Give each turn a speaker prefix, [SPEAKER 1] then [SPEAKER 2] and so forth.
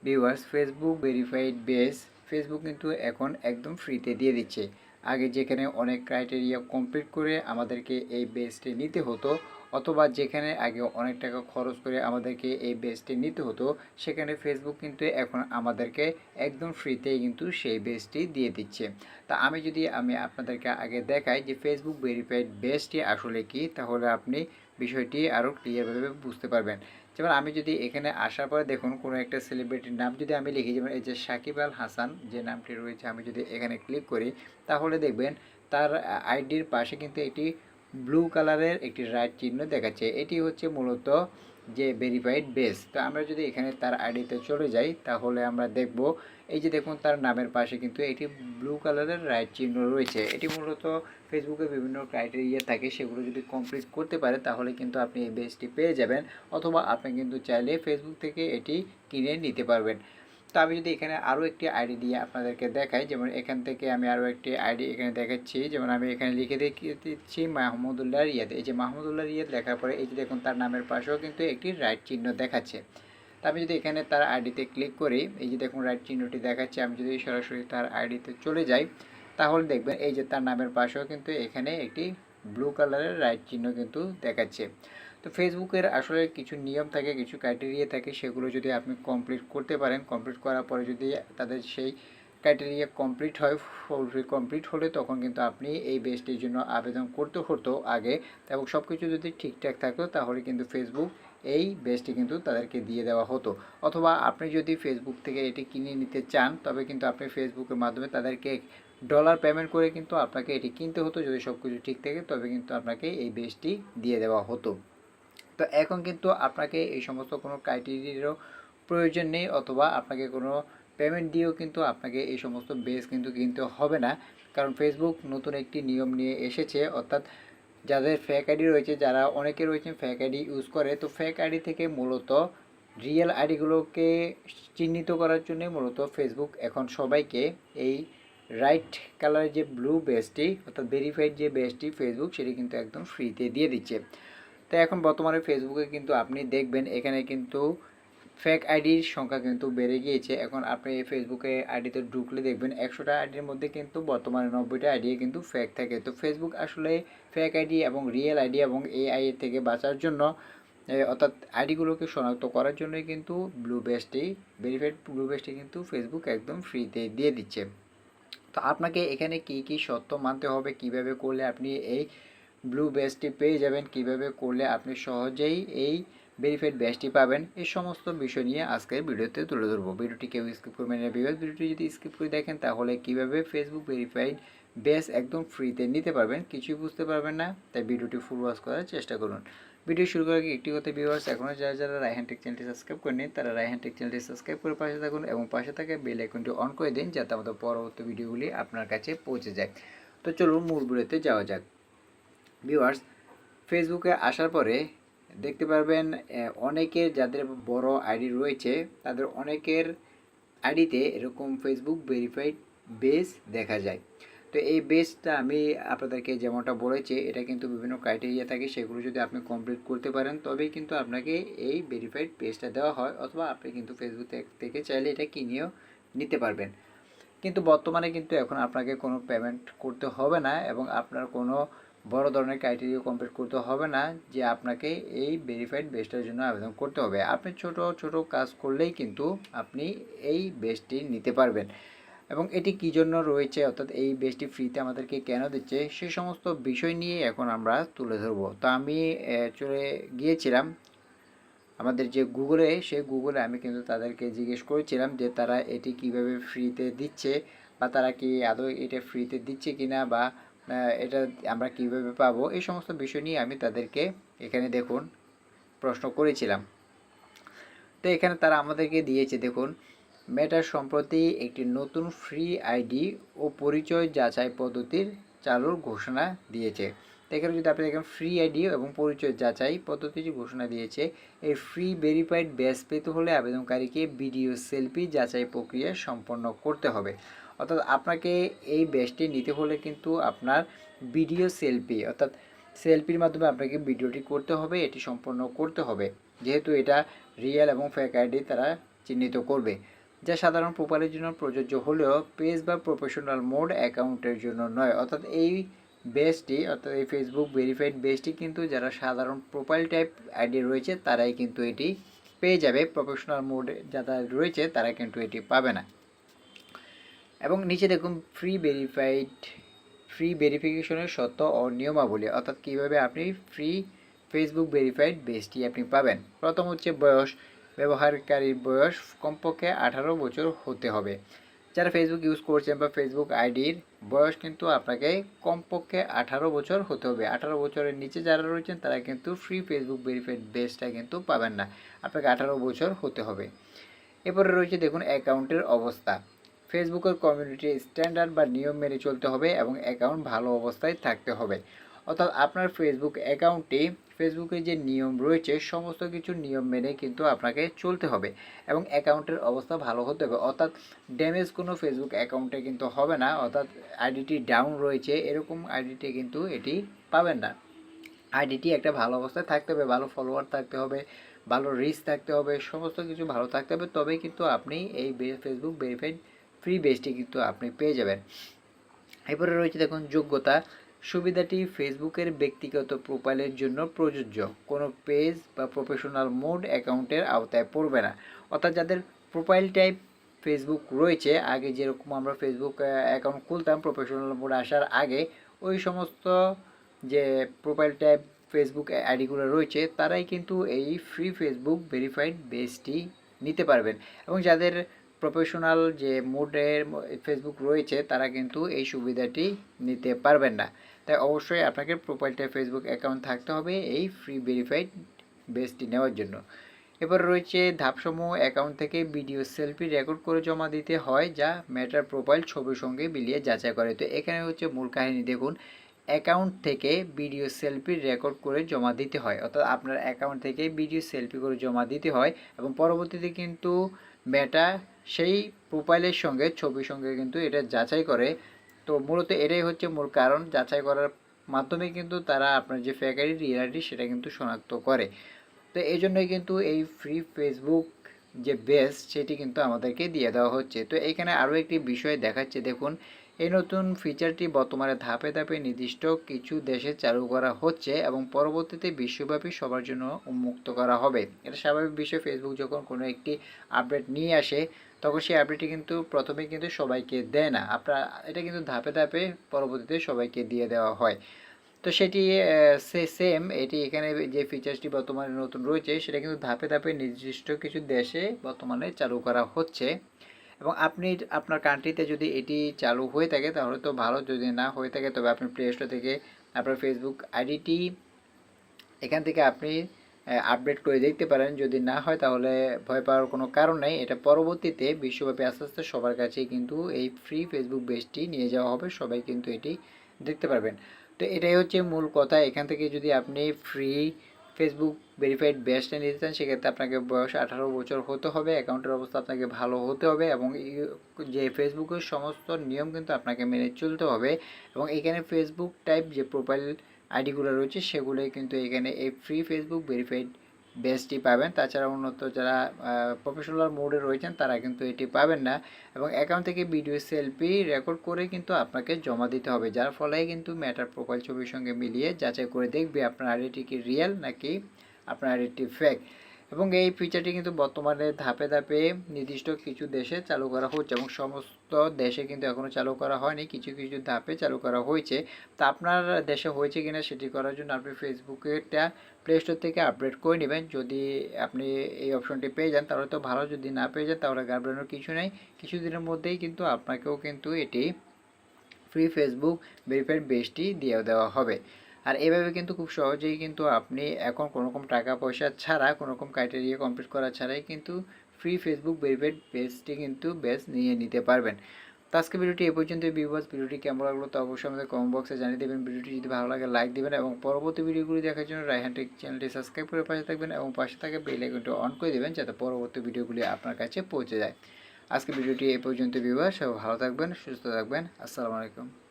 [SPEAKER 1] Viewers, Facebook verified base Facebook কিন্তু এখন একদম ফ্রিতে দিয়ে দিচ্ছে। আগে যেখানে অনেক ক্রাইটেরিয়া কমপ্লিট করে আমাদেরকে এই বেসটি নিতে হতো, অথবা যেখানে আগে অনেক টাকা খরচ করে আমাদেরকে এই বেসটি নিতে হতো, সেখানে ফেসবুক কিন্তু এখন আমাদেরকে একদম ফ্রিতেই কিন্তু সেই বেসটি দিয়ে দিচ্ছে। তা আমি আপনাদেরকে আগে দেখাই যে ফেসবুক ভেরিফাইড বেসটি আসলে কি, তাহলে আপনি বিষয়টি আরও ক্লিয়ারভাবে বুঝতে পারবেন। যেমন আমি যদি এখানে আসার পরে দেখুন কোনো একটা সেলিব্রিটির নাম যদি আমি লিখি, যেমন এই যে সাকিব আল হাসান যে নামটি রয়েছে, আমি যদি এখানে ক্লিক করি তাহলে দেখবেন তার আইডির পাশে কিন্তু একটি ব্লু কালারের একটি রাইট চিহ্ন দেখাচ্ছে। এটি হচ্ছে মূলত যে ভেরিফাইড বেস। তো আমরা যদি এখানে তার আইডিতে চলে যাই তাহলে আমরা দেখব এই যে দেখুন তার নামের পাশে কিন্তু একটি ব্লু কালারের রাইট চিহ্ন রয়েছে। এটি মূলত ফেসবুকে বিভিন্ন ক্রাইটেরিয়া থাকে, সেগুলো যদি কমপ্লিট করতে পারে তাহলে কিন্তু আপনি এই বেসটি পেয়ে যাবেন, অথবা আপনি কিন্তু চাইলে ফেসবুক থেকে এটি কিনে নিতে পারবেন। তো আমি যদি এখানে আরও একটি আইডি দিয়ে আপনাদেরকে দেখাই, যেমন এখান থেকে আমি আরও একটি আইডি এখানে দেখাচ্ছি, যেমন আমি এখানে লিখে দেখিয়ে দিচ্ছি মাহমুদুল্লাহ রিয়াদ। এই যে মাহমুদুল্লাহ রিয়াদ লেখার পরে এই যে দেখুন তার নামের পাশেও কিন্তু একটি রাইট চিহ্ন দেখাচ্ছে। তা আমি যদি এখানে তার আইডিতে ক্লিক করি, এই যে দেখুন রাইট চিহ্নটি দেখাচ্ছে, আমি যদি সরাসরি তার আইডিতে চলে যাই তাহলে দেখবেন এই যে তার নামের পাশেও কিন্তু এখানে একটি ব্লু কালারের রাইট চিহ্ন কিন্তু দেখাচ্ছে। তো ফেসবুকের আসলে কিছু নিয়ম থাকে, কিছু ক্রাইটেরিয়া থাকে, সেগুলো যদি আপনি কমপ্লিট করতে পারেন, কমপ্লিট করার পরে যদি তাদের সেই ক্রাইটেরিয়া কমপ্লিট হয়, কমপ্লিট হলে তখন কিন্তু আপনি এই বেসটির জন্য আবেদন করতে হতো আগে, এবং সব কিছু যদি ঠিকঠাক থাকতো তাহলে কিন্তু ফেসবুক এই বেসটি কিন্তু তাদেরকে দিয়ে দেওয়া হতো। অথবা আপনি যদি ফেসবুক থেকে এটি কিনে নিতে চান তবে কিন্তু আপনি ফেসবুকের মাধ্যমে তাদেরকে ডলার পেমেন্ট করে কিন্তু আপনাকে এটি কিনতে হতো। যদি সব কিছু ঠিক থাকে তবে কিন্তু আপনাকে এই বেসটি দিয়ে দেওয়া হতো। তো এখন কিন্তু আপনাকে এই সমস্ত কোনো ক্রাইটেরিয়ারও প্রয়োজন নেই, অথবা আপনাকে কোনো পেমেন্ট দিয়েও কিন্তু আপনাকে এই সমস্ত বেস কিন্তু কিনতে হবে না, কারণ ফেসবুক নতুন একটি নিয়ম নিয়ে এসেছে। অর্থাৎ যাদের ফেক আইডি রয়েছে, যারা অনেকে রয়েছে ফেক আইডি ইউজ করে, তো ফেক আইডি থেকে মূলত রিয়েল আইডিগুলোকে চিহ্নিত করার জন্য মূলত ফেসবুক এখন সবাইকে এই রাইট কালারের যে ব্লু বেসটি অর্থাৎ ভেরিফাইড যে বেসটি ফেসবুক সেটি কিন্তু একদম ফ্রিতে দিয়ে দিচ্ছে। তো এখন বর্তমানে ফেসবুকে কিন্তু আপনি দেখবেন এখানে কিন্তু ফেক আইডির সংখ্যা কিন্তু বেড়ে গিয়েছে। এখন আপনি এই ফেসবুকে আইডিতে ঢুকলে দেখবেন 100টা আইডির মধ্যে কিন্তু বর্তমানে 90টা আইডি কিন্তু ফেক থাকে। তো ফেসবুক আসলে ফেক আইডি এবং রিয়েল আইডি এবং এআই এর থেকে বাঁচার জন্য, অর্থাৎ আইডিগুলোকে শনাক্ত করার জন্যই কিন্তু ব্লু বেসটি ভেরিফাইড ব্লু বেসটি কিন্তু ফেসবুক একদম ফ্রিতে দিয়ে দিচ্ছে। তো আপনাকে এখানে কি কি শর্ত মানতে হবে, কিভাবে করলে আপনি এই ব্লু ব্যাজটি পেয়ে যাবেন, কিভাবে করলে আপনি সহজেই এই ভেরিফাইড ব্যাজটি পাবেন, এই সমস্ত বিষয় নিয়ে আজকের ভিডিওতে তুলে ধরবো। ভিডিওটি কেউ স্কিপ করবেন না। ভিডিওটি যদি স্কিপ করে দেখেন তাহলে কিভাবে ফেসবুক ভেরিফাইড ব্যাজ একদম ফ্রিতে নিতে পারবেন কিছুই বুঝতে পারবেন না। তাই ভিডিওটি ফুল ওয়াচ করার চেষ্টা করুন। ভিডিও শুরু করার আগে একটি কথা, ভিউয়ার্স, এখনও যারা রায়হান টেক চ্যানেলটি সাবস্ক্রাইব করেনি তারা রায়হান টেক চ্যানেলটি সাবস্ক্রাইব করে পাশে থাকুন এবং পাশে থাকা বেল আইকনটি অন করে দিন যাতে আমাদের পরবর্তী ভিডিওগুলি আপনার কাছে পৌঁছে যায়। তো চলুন মূল ভিডিওতে যাওয়া যাক। ভিউয়ার্স, ফেসবুকে আসার পরে দেখতে পারবেন অনেকের যাদের বড় আইডি রয়েছে তাদের অনেকের আইডিতে এরকম ফেসবুক ভেরিফাইড বেস দেখা যায়। তো এই বেসটা আমি আপনাদেরকে যেমনটা বলেছি, এটা কিন্তু বিভিন্ন ক্রাইটেরিয়া থাকে, সেগুলো যদি আপনি কমপ্লিট করতে পারেন তবেই কিন্তু আপনাকে এই ভেরিফাইড পেজটা দেওয়া হয়, অথবা আপনি কিন্তু ফেসবুক থেকে চাইলে এটা কিনেও নিতে পারবেন। কিন্তু বর্তমানে কিন্তু এখন আপনাকে কোনো পেমেন্ট করতে হবে না, এবং আপনার কোনো বড় ধরনের ক্রাইটেরিয়া কমপ্লিট করতে হবে না যে আপনাকে এই ভেরিফাইড বেসটার জন্য আবেদন করতে হবে। আপনি ছোট ছোট কাজ করলেই কিন্তু আপনি এই বেসটি নিতে পারবেন। এবং এটি কী জন্য রয়েছে, অর্থাৎ এই বেসটি ফ্রিতে আমাদেরকে কেন দিচ্ছে, সে সমস্ত বিষয় নিয়ে এখন আমরা তুলে ধরবো। তো আমি চলে গিয়েছিলাম আমাদের যে গুগলে, সেই গুগলে আমি কিন্তু তাদেরকে জিজ্ঞেস করেছিলাম যে তারা এটি কিভাবে ফ্রিতে দিচ্ছে, বা তারা কি আদৌ এটা ফ্রিতে দিচ্ছে কিনা, বা এটা আমরা কিভাবে পাবো, এই সমস্ত বিষয় নিয়ে আমি তাদেরকে এখানে দেখুন প্রশ্ন করেছিলাম। তো এখানে তারা আমাদেরকে দিয়েছে, দেখুন, মেটার সম্প্রতি একটি নতুন ফ্রি আইডি ও পরিচয় যাচাই পদ্ধতির চালুর ঘোষণা দিয়েছে। এখানে যদি আপনি দেখেন ফ্রি আইডি এবং পরিচয় যাচাই পদ্ধতির ঘোষণা দিয়েছে। এই ফ্রি ভেরিফাইড ব্যাজ পেতে হলে আবেদনকারীকে ভিডিও সেলফি যাচাই প্রক্রিয়া সম্পন্ন করতে হবে। অর্থাৎ আপনাকে এই ব্যাজটি নিতে হলে কিন্তু আপনার ভিডিও সেলফি, অর্থাৎ সেলফির মাধ্যমে আপনাকে ভিডিওটি করতে হবে, এটি সম্পন্ন করতে হবে। যেহেতু এটা রিয়েল এবং ফেক আইডি তারা চিহ্নিত করবে, যা সাধারণ প্রোফাইলের জন্য প্রযোজ্য হলেও পেজ বা প্রফেশনাল মোড অ্যাকাউন্টের জন্য নয়। অর্থাৎ এই বেসটি, অর্থাৎ এই ফেসবুক ভেরিফাইড বেসটি কিন্তু যারা সাধারণ প্রোফাইল টাইপ আইডি রয়েছে তারাই কিন্তু এটি পেয়ে যাবে। প্রফেশনাল মোডে যারা রয়েছে তারা কিন্তু এটি পাবে না। এবং নিচে দেখুন ফ্রি ভেরিফিকেশনের শর্ত ও নিয়মাবলী, অর্থাৎ কীভাবে আপনি ফ্রি ফেসবুক ভেরিফাইড বেসটি আপনি পাবেন। প্রথম হচ্ছে বয়স। ব্যবহারকারীর বয়স কমপক্ষে 18 বছর হতে হবে। যারা ফেসবুক ইউজ করছেন বা ফেসবুক আইডির বয়স কিন্তু আপনাকে কমপক্ষে 18 বছর হতে হবে। 18 বছরের নিচে যারা রয়েছেন তারা কিন্তু ফ্রি ফেসবুক ভেরিফাইড বেসটা কিন্তু পাবেন না, আপনাকে 18 বছর হতে হবে। এরপরে রয়েছে দেখুন অ্যাকাউন্টের অবস্থা। ফেসবুকের কমিউনিটি স্ট্যান্ডার্ড বা নিয়ম মেনে চলতে হবে এবং অ্যাকাউন্ট ভালো অবস্থায় থাকতে হবে। অর্থাৎ আপনার ফেসবুক অ্যাকাউন্টে ফেসবুকের যে নিয়ম রয়েছে সমস্ত কিছু নিয়ম মেনে কিন্তু আপনাকে চলতে হবে এবং অ্যাকাউন্টের অবস্থা ভালো হতে হবে। অর্থাৎ ড্যামেজ কোনো ফেসবুক অ্যাকাউন্টে কিন্তু হবে না, অর্থাৎ আইডিটি ডাউন রয়েছে এরকম আইডিটি কিন্তু এটি পাবেন না। আইডিটি একটা ভালো অবস্থায় থাকতে হবে, ভালো ফলোয়ার থাকতে হবে, ভালো রিচ থাকতে হবে, সমস্ত কিছু ভালো থাকতে হবে, তবেই কিন্তু আপনি এই ফেসবুক ভেরিফাইড ফ্রি বেসটি কিন্তু আপনি পেয়ে যাবেন। এরপরে রয়েছে দেখুন যোগ্যতা। সুবিধাটি ফেসবুকের ব্যক্তিগত প্রোফাইলের জন্য প্রযোজ্য, কোনো পেজ বা প্রফেশনাল মোড অ্যাকাউন্টের আওতায় পড়বে না। অর্থাৎ যাদের প্রোফাইল টাইপ ফেসবুক রয়েছে, আগে যেরকম আমরা ফেসবুক অ্যাকাউন্ট খুলতাম প্রফেশনাল মোড আসার আগে, ওই সমস্ত যে প্রোফাইল টাইপ ফেসবুক আইডিগুলো রয়েছে তারাই কিন্তু এই ফ্রি ফেসবুক ভেরিফাইড বেসটি নিতে পারবেন। এবং যাদের প্রফেশনাল যে মোডের ফেসবুক রয়েছে তারা কিন্তু এই সুবিধাটি নিতে পারবেন না। তাই অবশ্যই আপনাকে প্রোফাইলটা ফেসবুক অ্যাকাউন্ট থাকতে হবে এই ফ্রি ভেরিফাইড বেসটি নেওয়ার জন্য। এবার রয়েছে ধাপসমূহ। অ্যাকাউন্ট থেকে ভিডিও সেলফি রেকর্ড করে জমা দিতে হয়, যা ম্যাটার প্রোফাইল ছবির সঙ্গে মিলিয়ে যাচাই করে। তো এখানে হচ্ছে মূল কাহিনী। দেখুন, অ্যাকাউন্ট থেকে ভিডিও সেলফি রেকর্ড করে জমা দিতে হয়, অর্থাৎ আপনার অ্যাকাউন্ট থেকে ভিডিও সেলফি করে জমা দিতে হয় এবং পরবর্তীতে কিন্তু মেটা সেই প্রোফাইলের সঙ্গে ছবির সঙ্গে কিন্তু এটা যাচাই করে। তো মূলত এটাই হচ্ছে মূল কারণ, যাচাই করার মাধ্যমে কিন্তু তারা আপনার যে ফেক আইডি রিয়েল আইডি সেটা কিন্তু শনাক্ত করে। তো এই জন্যই কিন্তু এই ফ্রি ফেসবুক যে বেস সেটি কিন্তু আমাদেরকে দিয়ে দেওয়া হচ্ছে। তো এখানে আরও একটি বিষয় দেখাচ্ছে। দেখুন, এই নতুন ফিচারটি বর্তমানে ধাপে ধাপে নির্দিষ্ট কিছু দেশে চালু করা হচ্ছে এবং পরবর্তীতে বিশ্বব্যাপী সবার জন্য উন্মুক্ত করা হবে। এটা স্বাভাবিক বিষয়। ফেসবুক যখন কোনো একটি আপডেট নিয়ে আসে তখন সেই আপডেটটি কিন্তু প্রথমে কিন্তু সবাইকে দেয় না, এটা কিন্তু ধাপে ধাপে পরবর্তীতে সবাইকে দিয়ে দেওয়া হয়। তো সেটি সেম এটি এখানে যে ফিচার্সটি বর্তমানে নতুন রয়েছে সেটা কিন্তু ধাপে ধাপে নির্দিষ্ট কিছু দেশে বর্তমানে চালু করা হচ্ছে। এবং আপনি আপনার কান্ট্রিতে যদি এটি চালু হয়ে থাকে তাহলে তো ভালো, যদি না হয়ে থাকে তবে আপনি প্লে স্টোর থেকে আপনার ফেসবুক আইডিটি এখান থেকে আপনি আপডেট করে দেখতে পারেন। যদি না হয় তাহলে ভয় পাওয়ার কোনো কারণ নেই। এটা পরবর্তীতে বিশ্বব্যাপী আস্তে আস্তে সবার কাছেই কিন্তু এই ফ্রি ফেসবুক বেসটি নিয়ে যাওয়া হবে, সবাই কিন্তু এটি দেখতে পারবেন। তো এটাই হচ্ছে মূল কথা। এখান থেকে যদি আপনি ফ্রি ফেসবুক ভেরিফাইড বেসটা নিতে চান সেক্ষেত্রে আপনাকে বয়স 18 বছর হতে হবে, অ্যাকাউন্টের অবস্থা আপনাকে ভালো হতে হবে এবং যে ফেসবুকের সমস্ত নিয়ম কিন্তু আপনাকে মেনে চলতে হবে। এবং এখানে ফেসবুক টাইপ যে প্রোফাইল আইডিগুলো রয়েছে সেগুলোই কিন্তু এখানে এই ফ্রি ফেসবুক ভেরিফাইড বেসটি পাবেন। তাছাড়া উন্নত যারা প্রফেশনাল মোডে রয়েছেন তারা কিন্তু এটি পাবেন না। এবং অ্যাকাউন্ট থেকে ভিডিও সেলফি রেকর্ড করে কিন্তু আপনাকে জমা দিতে হবে, যার ফলে কিন্তু ম্যাটার প্রোফাইল ছবির সঙ্গে মিলিয়ে যাচাই করে দেখবে আপনার আইডিটি কি রিয়েল নাকি আপনার আইডিটি ফেক। এবং এই ফিচারটি কিন্তু বর্তমানে ধাপে ধাপে নির্দিষ্ট কিছু দেশে চালু করা হচ্ছে এবং সমস্ত দেশে কিন্তু এখনও চালু করা হয়নি, কিছু কিছু ধাপে চালু করা হয়েছে। তা আপনার দেশে হয়েছে কিনা সেটি করার জন্য আপনি ফেসবুকেরটা প্লে স্টোর থেকে আপডেট করে নেবেন। যদি আপনি এই অপশনটি পেয়ে যান তাহলে তো ভালো, যদি না পেয়ে যান তাহলে ঘাবড়ানোর কিছু নেই। কিছুদিনের মধ্যেই কিন্তু আপনাকেও কিন্তু এটি ফ্রি ফেসবুক ভেরিফাইড বেসটি দিয়ে দেওয়া হবে। আর এভাবে কিন্তু খুব সহজেই কিন্তু আপনি এখন কোনোরকম টাকা পয়সা ছাড়া, কোনোরকম ক্রাইটেরিয়া কমপ্লিট করা ছাড়াই কিন্তু ফ্রি ফেসবুক ভেরিফাইড বেসটি কিন্তু বেস নিয়ে নিতে পারবেন। তো আজকে ভিডিওটি এই পর্যন্ত। ভিউয়ার্স, ভিডিওটি কেমন লাগলো তো অবশ্যই আমাদের কমেন্ট বক্সে জানিয়ে দেবেন। ভিডিওটি যদি ভালো লাগে লাইক দেবেন এবং পরবর্তী ভিডিওগুলি দেখার জন্য রায়হান টেক চ্যানেলটি সাবস্ক্রাইব করে পাশে থাকবেন এবং পাশে থাকা বেল আইকনটি অন করে দেবেন যাতে পরবর্তী ভিডিওগুলি আপনার কাছে পৌঁছে যায়। আজকে ভিডিওটি এই পর্যন্ত। ভিউয়ার্স, সবাই ভালো থাকবেন, সুস্থ থাকবেন। আসসালামু আলাইকুম।